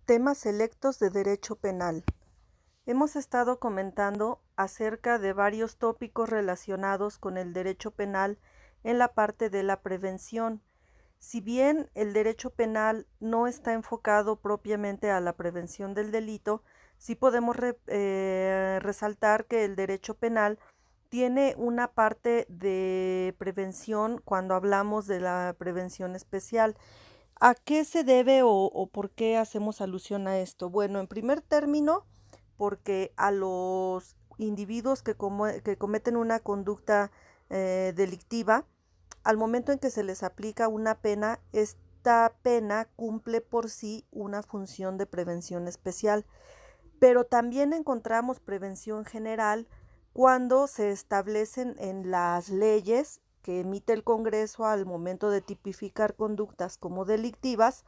Temas selectos de derecho penal. Hemos estado comentando acerca de varios tópicos relacionados con el derecho penal en la parte de la prevención. Si bien el derecho penal no está enfocado propiamente a la prevención del delito, sí podemos resaltar que el derecho penal tiene una parte de prevención cuando hablamos de la prevención especial. ¿A qué se debe o por qué hacemos alusión a esto? Bueno, en primer término, porque a los individuos que cometen una conducta delictiva, al momento en que se les aplica una pena, esta pena cumple por sí una función de prevención especial. Pero también encontramos prevención general cuando se establecen en las leyes que emite el Congreso al momento de tipificar conductas como delictivas,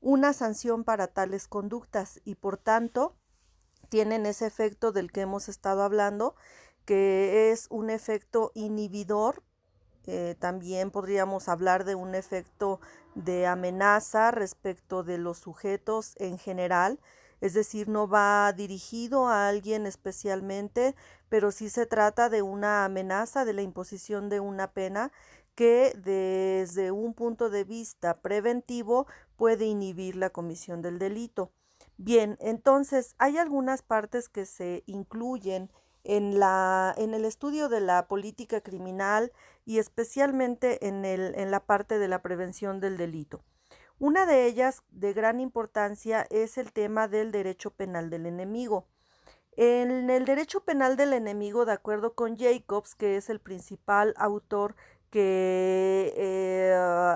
una sanción para tales conductas y por tanto tienen ese efecto del que hemos estado hablando, que es un efecto inhibidor. También podríamos hablar de un efecto de amenaza respecto de los sujetos en general, es decir, no va dirigido a alguien especialmente, pero sí se trata de una amenaza de la imposición de una pena que desde un punto de vista preventivo puede inhibir la comisión del delito. Bien, entonces hay algunas partes que se incluyen en el estudio de la política criminal y especialmente en la parte de la prevención del delito. Una de ellas de gran importancia es el tema del derecho penal del enemigo. En el derecho penal del enemigo, de acuerdo con Jacobs, que es el principal autor que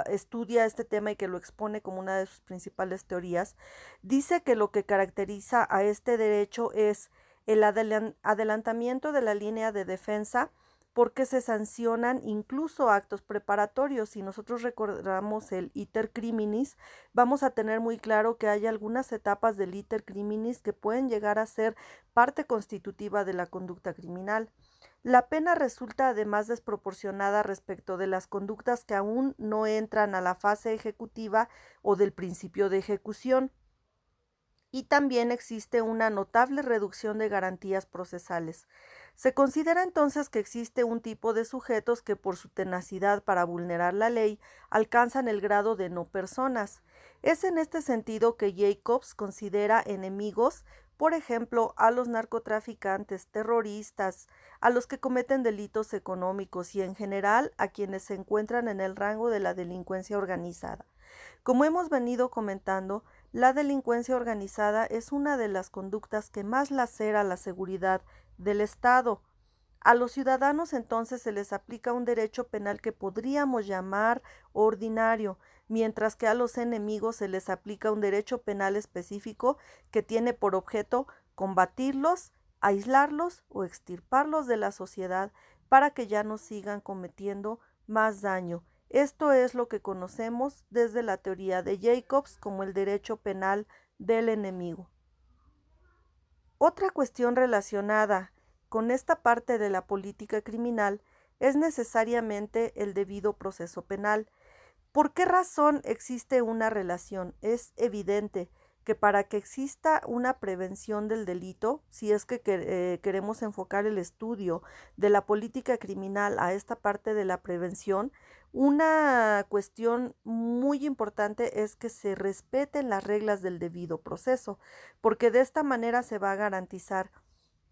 estudia este tema y que lo expone como una de sus principales teorías, dice que lo que caracteriza a este derecho es el adelantamiento de la línea de defensa porque se sancionan incluso actos preparatorios. Si nosotros recordamos el iter criminis, vamos a tener muy claro que hay algunas etapas del iter criminis que pueden llegar a ser parte constitutiva de la conducta criminal. La pena resulta además desproporcionada respecto de las conductas que aún no entran a la fase ejecutiva o del principio de ejecución. Y también existe una notable reducción de garantías procesales. Se considera entonces que existe un tipo de sujetos que por su tenacidad para vulnerar la ley alcanzan el grado de no personas. Es en este sentido que Jacobs considera enemigos, por ejemplo, a los narcotraficantes, terroristas, a los que cometen delitos económicos y en general a quienes se encuentran en el rango de la delincuencia organizada. Como hemos venido comentando, la delincuencia organizada es una de las conductas que más lacera la seguridad del Estado. A los ciudadanos entonces se les aplica un derecho penal que podríamos llamar ordinario, mientras que a los enemigos se les aplica un derecho penal específico que tiene por objeto combatirlos, aislarlos o extirparlos de la sociedad para que ya no sigan cometiendo más daño. Esto es lo que conocemos desde la teoría de Jacobs como el derecho penal del enemigo. Otra cuestión relacionada con esta parte de la política criminal es necesariamente el debido proceso penal. ¿Por qué razón existe una relación? Es evidente que para que exista una prevención del delito, si es que queremos enfocar el estudio de la política criminal a esta parte de la prevención, una cuestión muy importante es que se respeten las reglas del debido proceso, porque de esta manera se va a garantizar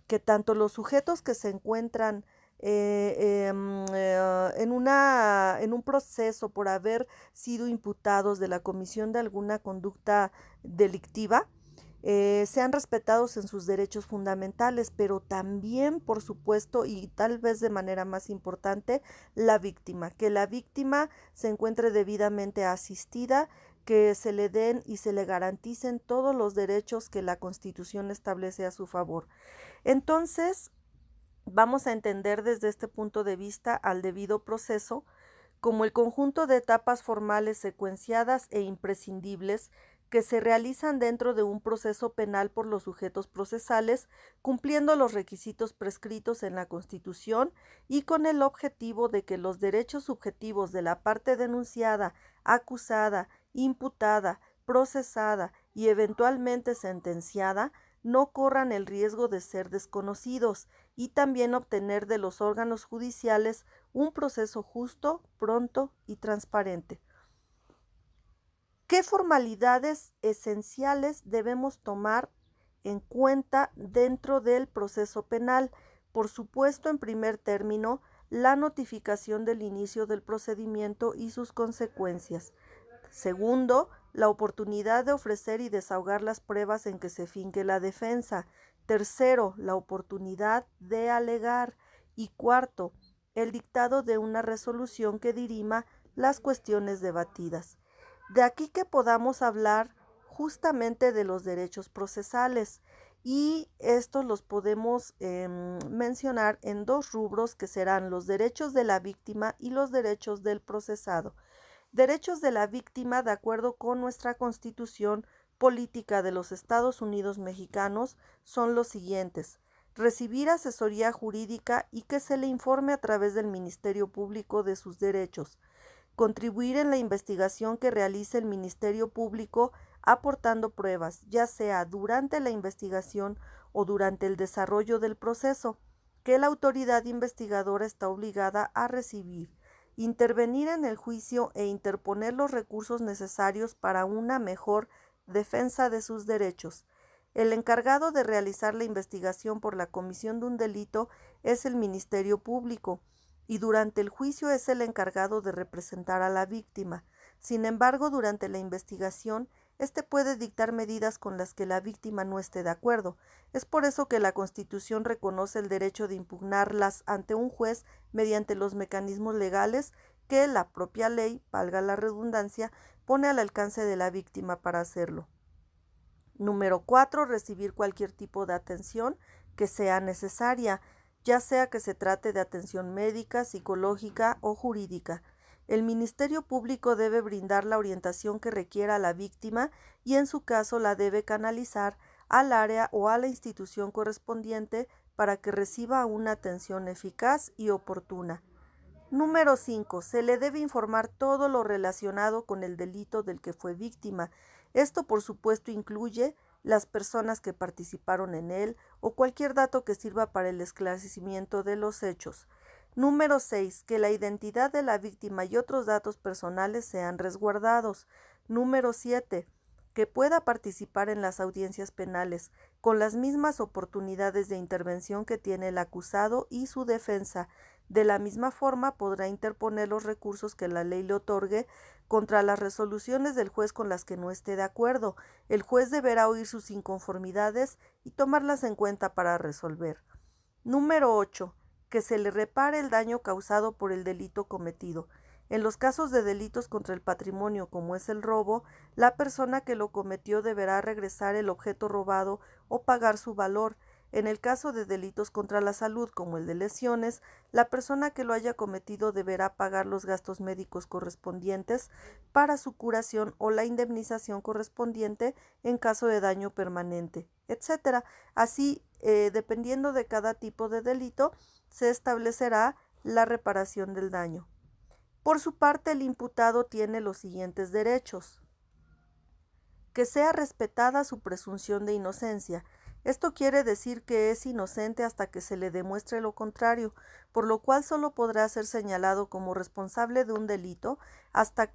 que tanto los sujetos que se encuentran en un proceso por haber sido imputados de la comisión de alguna conducta delictiva, sean respetados en sus derechos fundamentales, pero también, por supuesto, y tal vez de manera más importante, la víctima, que la víctima se encuentre debidamente asistida, que se le den y se le garanticen todos los derechos que la Constitución establece a su favor. Entonces, vamos a entender desde este punto de vista al debido proceso como el conjunto de etapas formales secuenciadas e imprescindibles que se realizan dentro de un proceso penal por los sujetos procesales, cumpliendo los requisitos prescritos en la Constitución y con el objetivo de que los derechos subjetivos de la parte denunciada, acusada, imputada, procesada y eventualmente sentenciada no corran el riesgo de ser desconocidos y también obtener de los órganos judiciales un proceso justo, pronto y transparente. ¿Qué formalidades esenciales debemos tomar en cuenta dentro del proceso penal? Por supuesto, en primer término, la notificación del inicio del procedimiento y sus consecuencias. Segundo, la oportunidad de ofrecer y desahogar las pruebas en que se finque la defensa. Tercero, la oportunidad de alegar. Y cuarto, el dictado de una resolución que dirima las cuestiones debatidas. De aquí que podamos hablar justamente de los derechos procesales y estos los podemos mencionar en dos rubros que serán los derechos de la víctima y los derechos del procesado. Derechos de la víctima, de acuerdo con nuestra Constitución Política de los Estados Unidos Mexicanos, son los siguientes: recibir asesoría jurídica y que se le informe a través del Ministerio Público de sus derechos; contribuir en la investigación que realice el Ministerio Público aportando pruebas, ya sea durante la investigación o durante el desarrollo del proceso, que la autoridad investigadora está obligada a recibir; intervenir en el juicio e interponer los recursos necesarios para una mejor defensa de sus derechos. El encargado de realizar la investigación por la comisión de un delito es el Ministerio Público, y durante el juicio es el encargado de representar a la víctima. Sin embargo, durante la investigación, éste puede dictar medidas con las que la víctima no esté de acuerdo. Es por eso que la Constitución reconoce el derecho de impugnarlas ante un juez mediante los mecanismos legales que la propia ley, valga la redundancia, pone al alcance de la víctima para hacerlo. Número 4. Recibir cualquier tipo de atención que sea necesaria, ya sea que se trate de atención médica, psicológica o jurídica. El Ministerio Público debe brindar la orientación que requiera a la víctima y en su caso la debe canalizar al área o a la institución correspondiente para que reciba una atención eficaz y oportuna. Número 5. Se le debe informar todo lo relacionado con el delito del que fue víctima. Esto, por supuesto, incluye las personas que participaron en él o cualquier dato que sirva para el esclarecimiento de los hechos. Número 6. Que la identidad de la víctima y otros datos personales sean resguardados. Número 7. Que pueda participar en las audiencias penales con las mismas oportunidades de intervención que tiene el acusado y su defensa. De la misma forma, podrá interponer los recursos que la ley le otorgue contra las resoluciones del juez con las que no esté de acuerdo. El juez deberá oír sus inconformidades y tomarlas en cuenta para resolver. Número 8. Que se le repare el daño causado por el delito cometido. En los casos de delitos contra el patrimonio, como es el robo, la persona que lo cometió deberá regresar el objeto robado o pagar su valor. En el caso de delitos contra la salud, como el de lesiones, la persona que lo haya cometido deberá pagar los gastos médicos correspondientes para su curación o la indemnización correspondiente en caso de daño permanente, etc. Así, dependiendo de cada tipo de delito, se establecerá la reparación del daño. Por su parte, el imputado tiene los siguientes derechos: que sea respetada su presunción de inocencia. Esto quiere decir que es inocente hasta que se le demuestre lo contrario, por lo cual solo podrá ser señalado como responsable de un delito hasta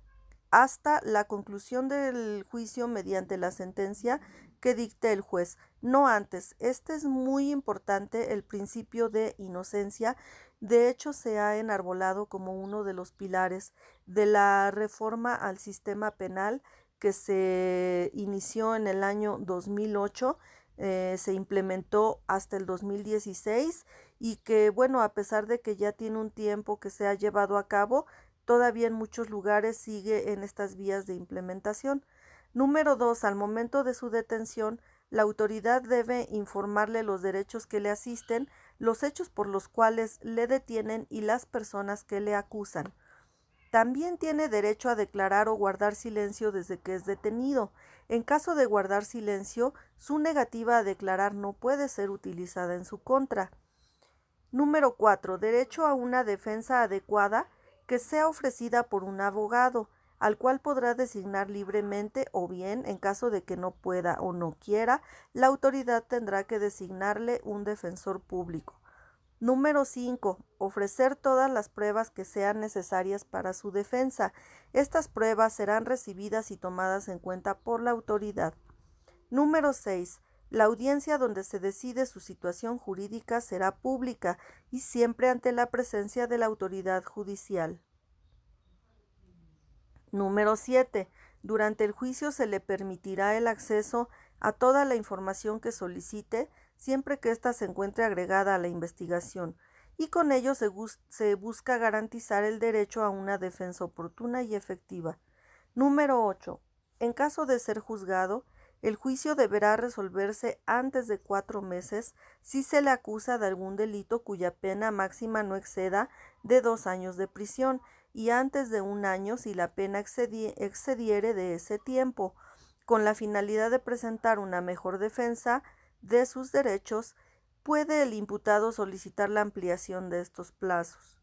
la conclusión del juicio mediante la sentencia que dicte el juez, no antes. Este es muy importante, el principio de inocencia. De hecho, se ha enarbolado como uno de los pilares de la reforma al sistema penal que se inició en el año 2008, se implementó hasta el 2016 y que, bueno, a pesar de que ya tiene un tiempo que se ha llevado a cabo, todavía en muchos lugares sigue en estas vías de implementación. Número 2. Al momento de su detención, la autoridad debe informarle los derechos que le asisten, los hechos por los cuales le detienen y las personas que le acusan. También tiene derecho a declarar o guardar silencio desde que es detenido. En caso de guardar silencio, su negativa a declarar no puede ser utilizada en su contra. Número 4. Derecho a una defensa adecuada que sea ofrecida por un abogado. al cual podrá designar libremente o bien, en caso de que no pueda o no quiera, la autoridad tendrá que designarle un defensor público. Número 5. Ofrecer todas las pruebas que sean necesarias para su defensa. Estas pruebas serán recibidas y tomadas en cuenta por la autoridad. Número 6. La audiencia donde se decide su situación jurídica será pública y siempre ante la presencia de la autoridad judicial. Número 7. Durante el juicio se le permitirá el acceso a toda la información que solicite, siempre que ésta se encuentre agregada a la investigación, y con ello se busca garantizar el derecho a una defensa oportuna y efectiva. Número 8. En caso de ser juzgado, el juicio deberá resolverse antes de 4 meses si se le acusa de algún delito cuya pena máxima no exceda de 2 años de prisión y antes de 1 año si la pena excediere de ese tiempo, con la finalidad de presentar una mejor defensa de sus derechos. Puede el imputado solicitar la ampliación de estos plazos.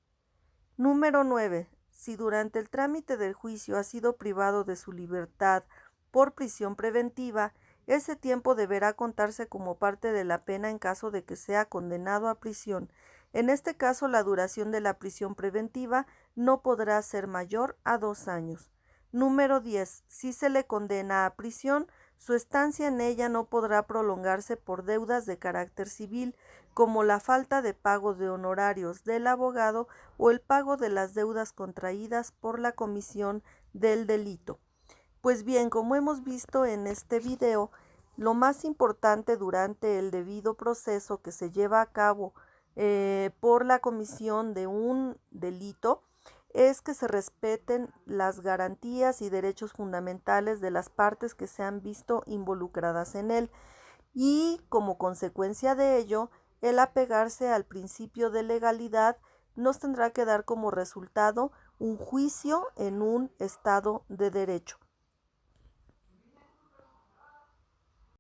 Número 9. Si durante el trámite del juicio ha sido privado de su libertad por prisión preventiva, ese tiempo deberá contarse como parte de la pena en caso de que sea condenado a prisión. En este caso, la duración de la prisión preventiva no podrá ser mayor a 2 años. Número 10. Si se le condena a prisión, su estancia en ella no podrá prolongarse por deudas de carácter civil, como la falta de pago de honorarios del abogado o el pago de las deudas contraídas por la comisión del delito. Pues bien, como hemos visto en este video, lo más importante durante el debido proceso que se lleva a cabo por la comisión de un delito es que se respeten las garantías y derechos fundamentales de las partes que se han visto involucradas en él y, como consecuencia de ello, el apegarse al principio de legalidad nos tendrá que dar como resultado un juicio en un estado de derecho.